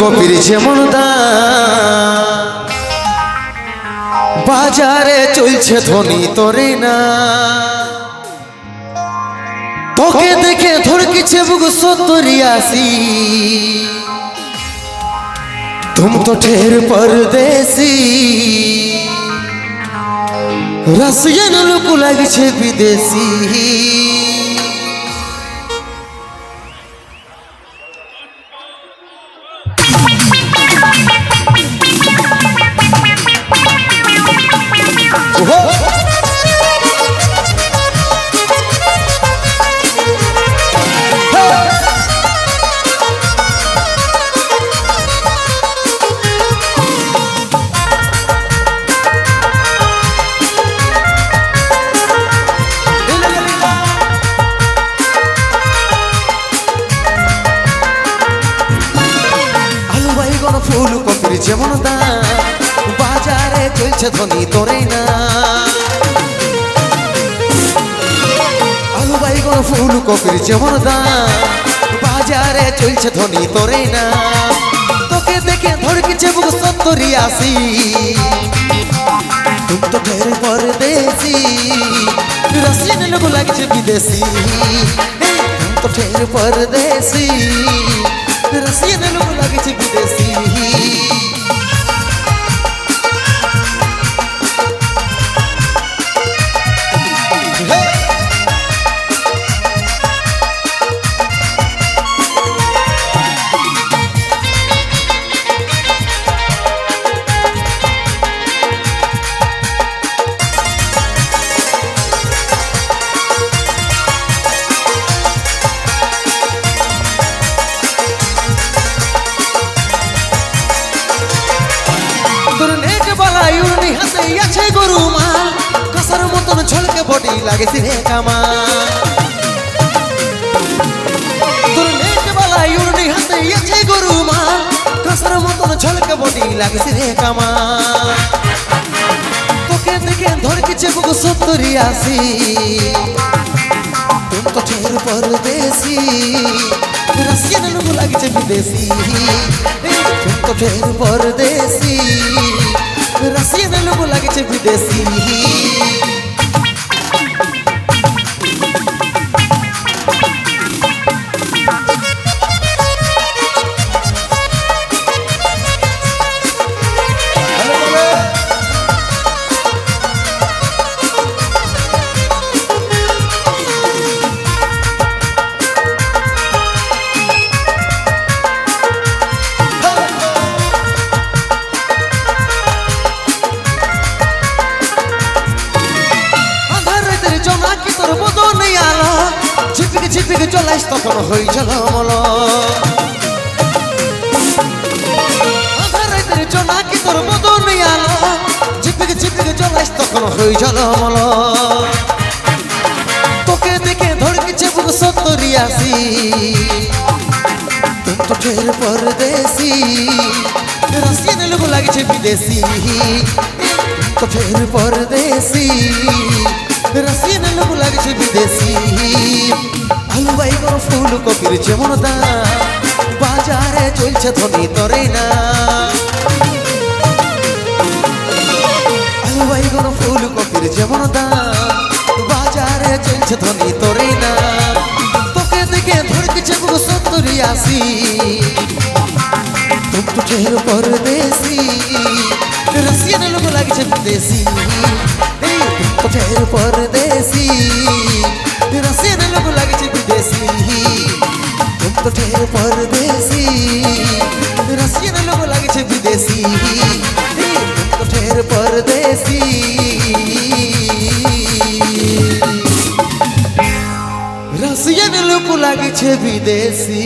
ফুলকপির যেমন দাম, বাজারে চলছে ধ্বনি তোরে না। তোকে দেখে ধড়কিছে বুক 70-80। तुम तो ठेर परदेसी, रसियन लोक लागছে विदेशी। ফুলকপির যেমন দাম, বাজারে চলছে ধ্বনি তোরে না। আলু বাইগন ফুলকপির যেমন দাম, বাজারে চলছে ধ্বনি তোরে না। তোকে দেখে ধড়কিছে বুক 70-80। तुम तो ढेर परदेसी, रसियन लोग लागছে विदेशी। तुम तो ढेर परदेसी, रसियन लोग लागছে विदेशी। আছে গরু মাল, কসার মতন ঝলকে বডি লাগেছে রে কামাল। তোর নেক বালাই উড়নি হাতে আছে গরু মাল, কসার মতন ঝলকে বডি লাগেছে রে কামাল। তোকে দেখে ধড়কিছে বুক 70-80। तुम तो ठेर परदेसी, रसियन लोग लागছে विदेशी। तुम तो ठेर परदेसी, रसियन लोग लागছে विदेशी। ঝিপিক ঝিপিক চলাইস তখন হই ঝলমল। আধার রাতের জোনাকি তোর বদন আলো, ঝিপিক ঝিপিক চলাইস তখন হই ঝলমল। তোকে দেখে ধড়কিছে বুক 70-80। तुम तो ढेर परदेसी, रसियन लोग लागছে विदेशी। तुम तो ढेर परदेसी, रसियन लोग लागছে विदेशी। আলু বাইগন ফুলকপির যেমন দাম, বাজারে চলছে ধ্বনি তোরে না। আলু বাইগন ফুলকপির যেমন দাম, বাজারে চলছে ধ্বনি তোরে না। তোকে দেখে ধড়কিছে বুক 70-80। तुम तो ढेर परदेसी, रसियन लोग लागছে विदेशी। तुम तो ढेर परदेसी, रसियन लोग लागছে विदेशी। तुम तो ढेर परदेसी, रसियन लोग लागছে विदेशी। तुम तो ढेर परदेसी, रसियन लोग लागছে विदेशी।